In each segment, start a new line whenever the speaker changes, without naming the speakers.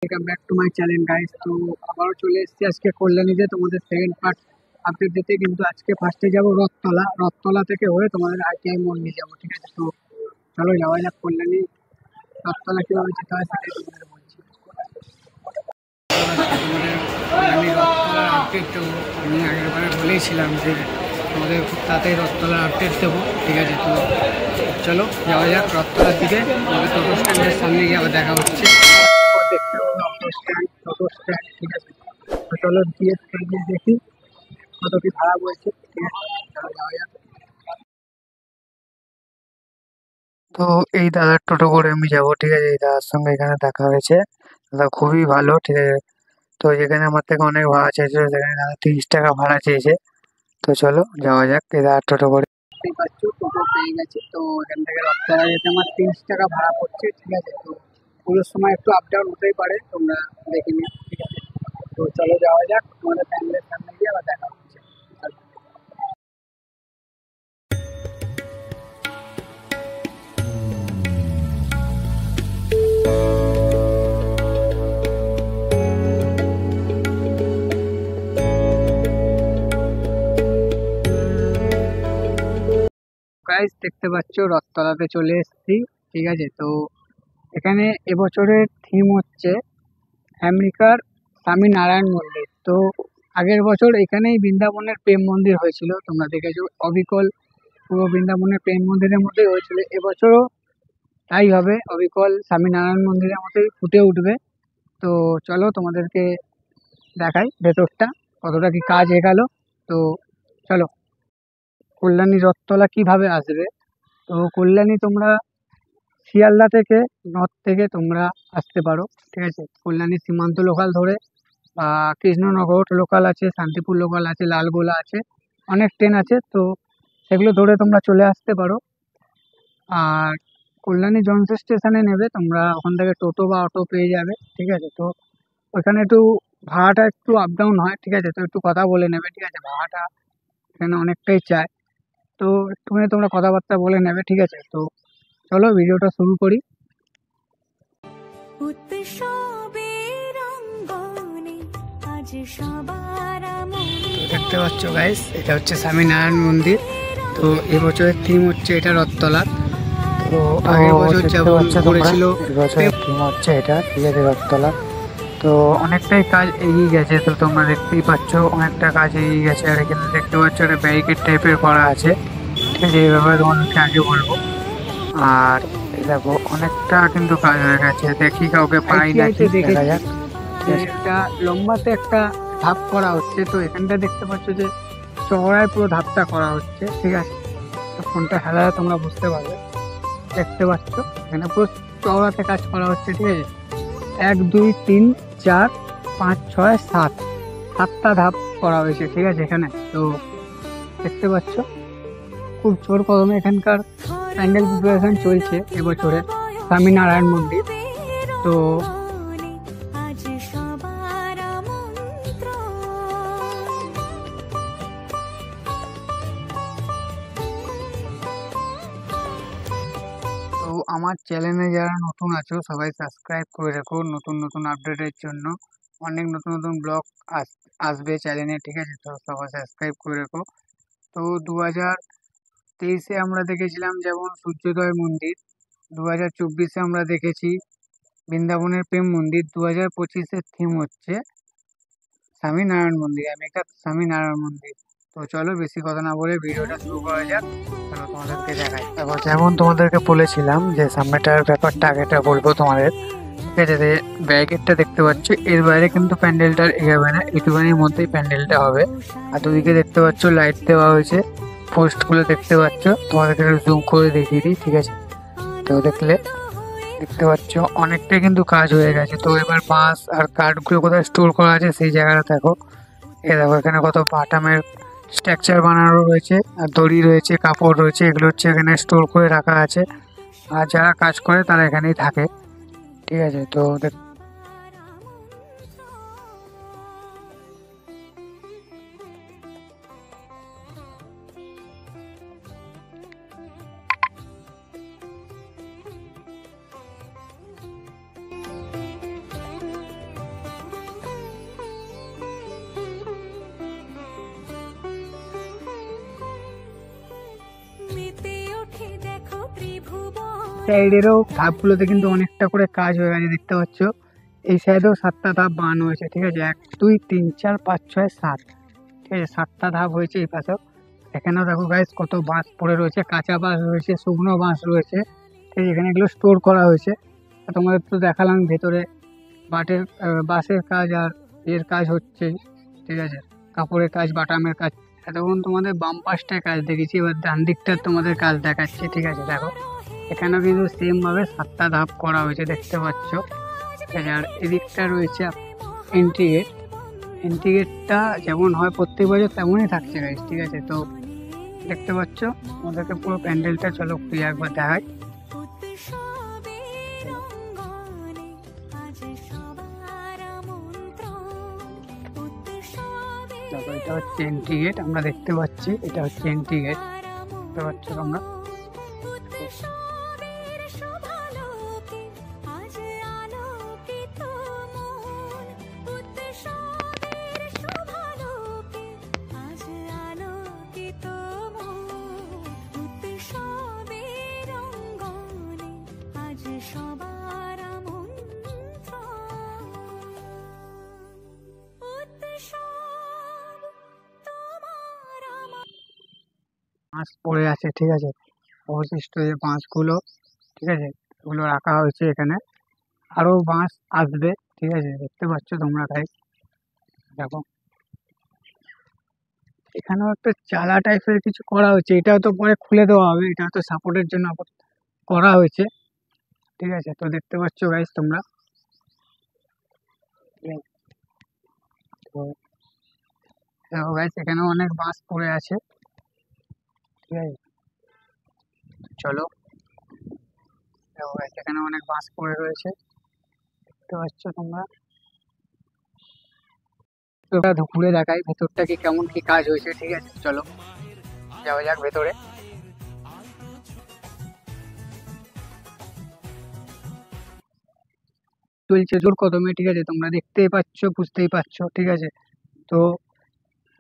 Welcome back to my channel guys. তো আবারও চলে এসেছি আজকে কল্যাণীতে তোমাদের সেকেন্ড পার্ট আপডেট দিতে। কিন্তু আজকে ফার্স্টে যাব রথতলা। রথতলা থেকে হয়ে তোমাদের আইটিআই মোড় নিয়ে যাবো, ঠিক আছে? তো চলো যাওয়া যাক কল্যাণী। রথতলা কীভাবে যেতে হয় সেটাই তোমাদের বলছি। তোমাদের কল্যাণী রথতলার আপডেট দেবো। আমি আগেরবারে বলেইছিলাম যে আমাদের খুব তাড়াতাড়ি রথতলার আপডেট দেবো, ঠিক আছে? তো চলো যাওয়া যাক রথতলার দিকে। আমাদের টোটো স্ট্যান্ডের সামনে গিয়ে আবার দেখা হচ্ছে। দেখতে পাবো অটো স্ট্যান্ড, টোটো স্ট্যান্ড, ঠিক আছে? তো চলো গিয়ে দেখি কত কি ভাড়া বলছে, ঠিক আছে? চলো যাওয়া যাক। তো এই দাদার টোটো করে আমি যাবো, ঠিক আছে? এই দাদার সঙ্গে এখানে দেখা হয়েছে। দাদা খুবই ভালো, ঠিক আছে? তো যেখানে আমার থেকে অনেক ভাড়া চেয়েছিল সেখানে দাদা 30 টাকা ভাড়া চেয়েছে। তো চলো যাওয়া যাক এই দাদার টোটো করে। দেখতেই পাচ্ছ টোটো পেয়ে গেছি। তো এখান থেকে রথতলা যেতে আমার 30 টাকা ভাড়া পড়ছে, ঠিক আছে? তো পুরোর সময় একটু আপ ডাউন হতেই পারে, তোমরা দেখে নিও, ঠিক আছে? তো চলো যাওয়া যাক, তোমাদের প্যান্ডেলের সামনে গিয়ে আবার দেখা হচ্ছে। চলো। গাইস দেখতে পাচ্ছ রথতলাতে চলে এসেছি, ঠিক আছে? তো এখানে এবছরের থিম হচ্ছে আমেরিকার স্বামীনারায়ণ মন্দির। তো আগের বছর এখানেই বৃন্দাবনের প্রেম মন্দির হয়েছিল, তোমরা দেখেছো। অবিকল পুরো বৃন্দাবনের প্রেম মন্দিরের মধ্যেই হয়েছিল। এবছরও তাই হবে, অবিকল স্বামীনারায়ণ মন্দিরের মতোই ফুটে উঠবে। তো চলো তোমাদেরকে দেখাই ভেতরটা কতটা কি কাজ এগালো। তো চলো। কল্যাণী রথতলা কিভাবে আসবে? তো কল্যাণী তোমরা শিয়ালদা থেকে, নর্থ থেকে তোমরা আসতে পারো, ঠিক আছে? কল্যাণী সীমান্ত লোকাল ধরে বা কৃষ্ণনগর লোকাল আছে, শান্তিপুর লোকাল আছে, লালগোলা আছে, অনেক ট্রেন আছে। তো সেগুলো ধরে তোমরা চলে আসতে পারো। আর কল্যাণী জংশন স্টেশনে নেবে তোমরা, ওখান থেকে টোটো বা অটো পেয়ে যাবে, ঠিক আছে? তো ওইখানে একটু ভাড়াটা একটু আপ ডাউন হয়, ঠিক আছে? তো একটু কথা বলে নেবে, ঠিক আছে? ভাড়াটা এখানে অনেকটাই চায়। তো একটুখানি তোমরা কথাবার্তা বলে নেবে, ঠিক আছে? তো চলো ভিডিওটা শুরু করি। তো দেখতে পাচ্ছ গাইস, এটা হচ্ছে স্বামীনারায়ণ মন্দির। তো এবছরের থিম হচ্ছে এটা রথতলা। তো আগের বছর যেমন করেছিল এবছরের থিম হচ্ছে এটা, ঠিক আছে? রথতলা। তো অনেকটাই কাজ এগিয়ে গেছে, তো তোমরা দেখতেই পাচ্ছ অনেকটা কাজ এগিয়ে গেছে। আর এখানে দেখতে পাচ্ছ একটা ব্যারিকেড টাইপের করা আছে, ঠিক আছে? এই ব্যাপারে তোমাদেরকে আগে বলবো। আর এই দেখো অনেকটা কিন্তু কাজ হয়ে গেছে, দেখি কাউকে পাই নাকি, দেখা যাক। একটা লম্বাতে একটা ধাপ করা হচ্ছে। তো এখানটা দেখতে পাচ্ছ যে চওড়ায় পুরো ধাপটা করা হচ্ছে, ঠিক আছে? তো ফোনটা হেলায় তোমরা বুঝতে পারবে। দেখতে পাচ্ছ এখানে পুরো চওড়াতে কাজ করা হচ্ছে, ঠিক আছে? 1 2 3 4 5 6 7, 7টা ধাপ করা হয়েছে, ঠিক আছে? এখানে তো দেখতে পাচ্ছ খুব জোর কদমে এখানকার প্যান্ডেল প্রিপারেশন চলছে এবছরের স্বামীনারায়ণ মন্দির। তো তো আমার চ্যানেলে যারা নতুন আছো সবাই সাবস্ক্রাইব করে রেখো নতুন নতুন আপডেটের জন্য। অনেক নতুন নতুন ব্লগ আসবে চ্যানেলে, ঠিক আছে? তো সবাই সাবস্ক্রাইব করে রেখো। তো 2023-এ আমরা দেখেছিলাম যেমন সূর্যোদয় মন্দির, 2024-এ আমরা দেখেছি বৃন্দাবনের প্রেম মন্দির, 2025-এর থিম হচ্ছে স্বামীনারায়ণ মন্দির, আমেরিকার স্বামীনারায়ণ মন্দির। তো চলো বেশি কথা না বলে ভিডিওটা শুরু করা যাক। চলো তোমাদেরকে দেখাই। তারপর যেমন তোমাদেরকে বলেছিলাম যে সামনেটার ব্যাপারটা আগেটা বলবো তোমাদের, ঠিক আছে? যে ব্যারিকেডটা দেখতে পাচ্ছ, এর বাইরে কিন্তু প্যান্ডেলটা এগাবে না, একটুখানির মধ্যেই প্যান্ডেলটা হবে। আর দুদিকে দেখতে পাচ্ছ লাইট দেওয়া হয়েছে, পোস্টগুলো দেখতে পাচ্ছ। তোমাদেরকে জুম করে দেখিয়ে দিই, ঠিক আছে? তো দেখতে পাচ্ছ অনেকটাই কিন্তু কাজ হয়ে গেছে। তো এবার বাঁশ আর কাঠগুলো কোথায় স্টোর করা আছে সেই জায়গাটা দেখো। এ দেখো এখানে কত বাটামের স্ট্রাকচার বানানো রয়েছে, আর দড়ি রয়েছে, কাপড় রয়েছে, এগুলো হচ্ছে এখানে স্টোর করে রাখা আছে। আর যারা কাজ করে তারা এখানেই থাকে, ঠিক আছে? তো সাইডেরও ধাপগুলোতে কিন্তু অনেকটা করে কাজ হয়ে গেছে দেখতে পাচ্ছ। এই সাইডেও 7টা ধাপ বানানো হয়েছে, ঠিক আছে, 1 2 3 4 5 6 7, ঠিক আছে, 7টা ধাপ হয়েছে এই পাশেও। এখানেও দেখো গাইস কত বাঁশ পড়ে রয়েছে, কাঁচা বাঁশ রয়েছে, শুকনো বাঁশ রয়েছে, ঠিক আছে, এখানে এগুলো স্টোর করা হয়েছে। তোমাদের তো দেখালাম ভেতরে বাঁশের কাজ আর এর কাজ হচ্ছে, ঠিক আছে, কাপড়ের কাজ, বাটামের কাজ। এতক্ষণ তোমাদের বাম পাশটায় কাজ দেখেছি, এবার ডান দিকটার তোমাদের কাজ দেখাচ্ছি, ঠিক আছে। দেখো এখানেও কিন্তু সেম ভাবে 7টা ধাপ করা হয়েছে দেখতে পাচ্ছ, ঠিক আছে। আর এদিকটা রয়েছে এন্ট্রি গেট। এন্ট্রি গেটটা যেমন হয় প্রত্যেক বছর তেমনই থাকছে গাইস, ঠিক আছে। তো দেখতে পাচ্ছ আমাদেরকে পুরো প্যান্ডেলটা চলো ঘুরে একবার দেখাই। দেখো এটা হচ্ছে এন্ট্রি গেট, আমরা দেখতে পাচ্ছি এটা হচ্ছে এন্ট্রি গেট, দেখতে পাচ্ছ তোমরা। বাঁশ পড়ে আছে, ঠিক আছে, অবশিষ্ট যে বাঁশগুলো, ঠিক আছে, এগুলো রাখা হয়েছে এখানে। আরো বাঁশ আসবে, ঠিক আছে, দেখতে পাচ্ছ তোমরা গাইস। দেখো এখানেও একটা চালা টাইপের কিছু করা হয়েছে, এটাও তো পরে খুলে দেওয়া হবে, এটা তো সাপোর্টের জন্য করা হয়েছে, ঠিক আছে। তো দেখতে পাচ্ছ গাইস তোমরা, তো দেখো গাইস এখানেও অনেক বাঁশ পড়ে আছে, ঠিক আছে। চলো দেখো গাইস এখানে অনেক বাঁশ পড়ে রয়েছে, দেখতে পাচ্ছ তোমরা। ওটা ঘুরে দেখাই ভেতরটা কি কেমন কি কাজ হয়েছে, ঠিক আছে। চলো যাওয়া যাক ভেতরে। চলছে জোর কদমে, ঠিক আছে, তোমরা দেখতেই পাচ্ছ, বুঝতেই পারছো, ঠিক আছে। তো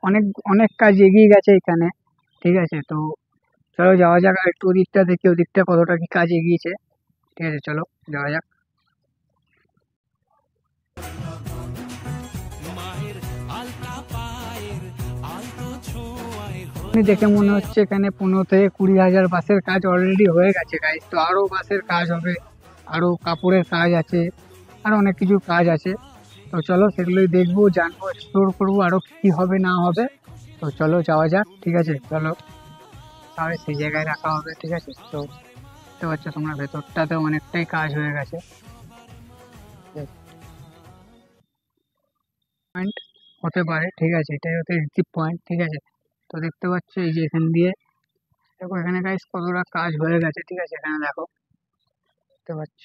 অনেক অনেক কাজ এগিয়ে গেছে এখানে, ঠিক আছে। তো চলো যাওয়া যাক, আর একটু ওদিকটা দেখি ওদিকটা কতটা কি কাজ এগিয়েছে, ঠিক আছে, চলো যাওয়া যাক। দেখে মনে হচ্ছে এখানে 15 থেকে 20,000 বাসের কাজ অলরেডি হয়ে গেছে গাইস। তো আরো বাসের কাজ হবে, আরো কাপড়ের কাজ আছে, আর অনেক কিছু কাজ আছে। তো চলো সেগুলোই দেখবো, জানবো, এক্সপ্লোর করবো আরো কি হবে না হবে। তো চলো যাওয়া যাক, ঠিক আছে, চলো তাহলে সেই জায়গায় রাখা হবে, ঠিক আছে। তো দেখতে পাচ্ছ তোমরা ভেতরটাতে অনেকটাই কাজ হয়ে গেছে, পয়েন্ট হতে পারে, ঠিক আছে, এটাই হচ্ছে রিসিভ পয়েন্ট, ঠিক আছে। তো দেখতে পাচ্ছ এই যে এখান দিয়ে দেখো এখানে গাইস কতটা কাজ হয়ে গেছে, ঠিক আছে, এখানে দেখো দেখতে পাচ্ছ,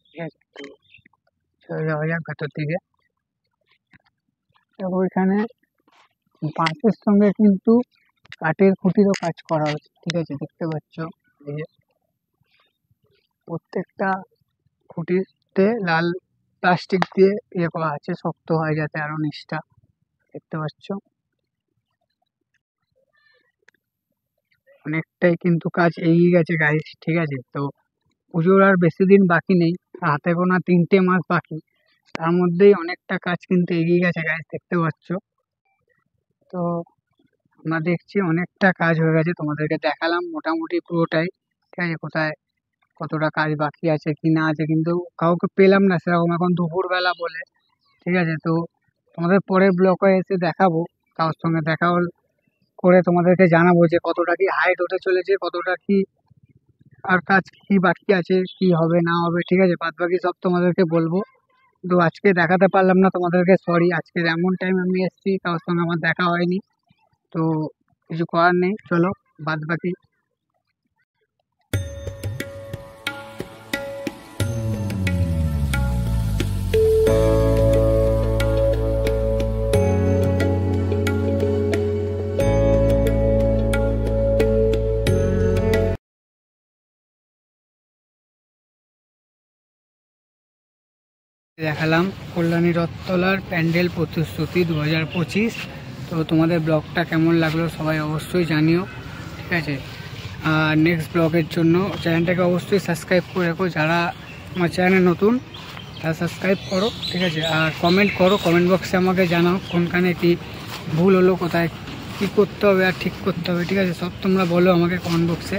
ঠিক আছে। তো চলে যাওয়া যাক ভেতর দিকে। দেখো এখানে বাঁশের সঙ্গে কিন্তু কাঠের খুঁটিরও কাজ করা হচ্ছে, ঠিক আছে, দেখতে পাচ্ছ। এই যে প্রত্যেকটা খুঁটিতে লাল প্লাস্টিক দিয়ে ইয়ে করা আছে, শক্ত হয় যাতে আরো নিচটা, দেখতে পাচ্ছ। অনেকটাই কিন্তু কাজ এগিয়ে গেছে গাইস, ঠিক আছে। তো পুজোর আর বেশি দিন বাকি নেই, হাতে গোনা 3টে মাস বাকি, তার মধ্যেই অনেকটা কাজ কিন্তু এগিয়ে গেছে গাইস, দেখতে পাচ্ছ। তো আমরা দেখছি অনেকটা কাজ হয়ে গেছে, তোমাদেরকে দেখালাম মোটামুটি পুরোটাই, ঠিক আছে। কোথায় কতটা কাজ বাকি আছে কি না আছে কিন্তু কাউকে পেলাম না সেরকম এখন দুপুরবেলা বলে, ঠিক আছে। তো তোমাদের পরের ব্লকে এসে দেখাবো, কারোর সঙ্গে দেখা করে তোমাদেরকে জানাবো যে কতটা কি হাইট হতে চলেছে, কতটা কি আর কাজ কি বাকি আছে, কি হবে না হবে, ঠিক আছে, বাদ বাকি সব তোমাদেরকে বলবো। তো আজকে দেখাতে পারলাম না তোমাদেরকে, সরি, আজকে এমন টাইম আমি এসেছি কারোর সঙ্গে আমার দেখা হয়নি, তো কিছু করার নেই, চলো বাদ বাকি। দেখালাম কল্যাণী রথতলার প্যান্ডেল প্রতিশ্রুতি 2025। তো তোমাদের ব্লগটা কেমন লাগলো সবাই অবশ্যই জানিও, ঠিক আছে। নেক্সট ব্লগের জন্য। চ্যানেলটাকে অবশ্যই সাবস্ক্রাইব করে রাখো, যারা আমার চ্যানেলে নতুন তারা সাবস্ক্রাইব করো, ঠিক আছে। আর কমেন্ট করো, কমেন্ট বক্সে আমাকে জানাও কোনখানে কি ভুল হলো, কোথায় কী করতে হবে আর ঠিক করতে হবে, ঠিক আছে। সব তোমরা বলো আমাকে কমেন্ট বক্সে।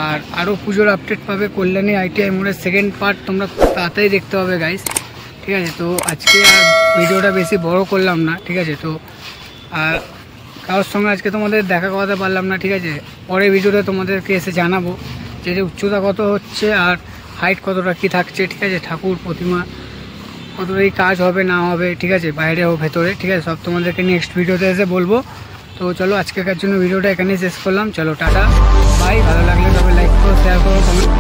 আর আরও পুজোর আপডেট পাবে, কল্যাণী ITI মোড়ের সেকেন্ড পার্ট তোমরা তাড়াতাড়ি দেখতে পাবে গাইস, ঠিক আছে। তো আজকে আর ভিডিওটা বেশি বড় করলাম না, ঠিক আছে। তো আর কারোর সঙ্গে আজকে তোমাদের দেখা করাতে পারলাম না, ঠিক আছে। পরের ভিডিওতে তোমাদেরকে এসে জানাবো যে উচ্চতা কত হচ্ছে আর হাইট কতটা কী থাকছে, ঠিক আছে। ঠাকুর প্রতিমা কতটাই কাজ হবে না হবে, ঠিক আছে, বাইরে ও ভেতরে, ঠিক আছে। সব তোমাদেরকে নেক্সট ভিডিওতে এসে বলবো। তো চলো আজকের জন্য ভিডিওটা এখানেই শেষ করলাম। চলো টাটা বাই। ভালো লাগলে তবে লাইক করো, শেয়ার করো, কমেন্ট।